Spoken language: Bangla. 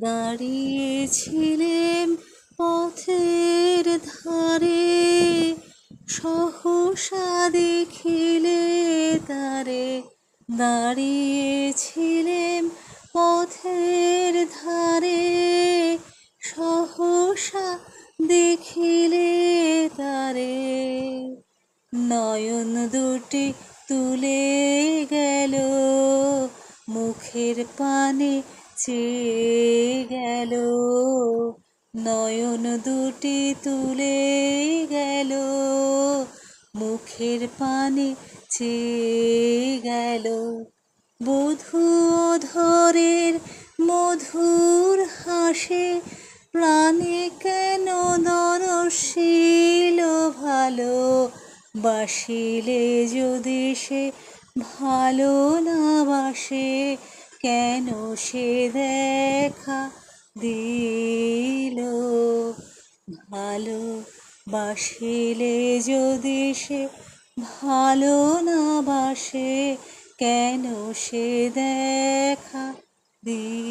দাঁড়িয়েছিলেম পথের ধারে, সহসা দেখিলে তারে। দাঁড়িয়েছিলেম পথের ধারে, সহসা দেখিলে তারে। নয়ন দুটি তুলে গেল, মুখের পানে চেয়ে গেল। নয়ন দুটি তুলে গেল, মুখের পানে চেয়ে গেল। বধূ অধরের মধুর হাসে, প্রাণে কেন দরশিল ভালো। বাসিলে যদি সে ভালো না বাসে, কেন সে দেখা দিল। ভালো বাসিলে যদি সে ভালো না বাসে, কেন সে দেখা দিল।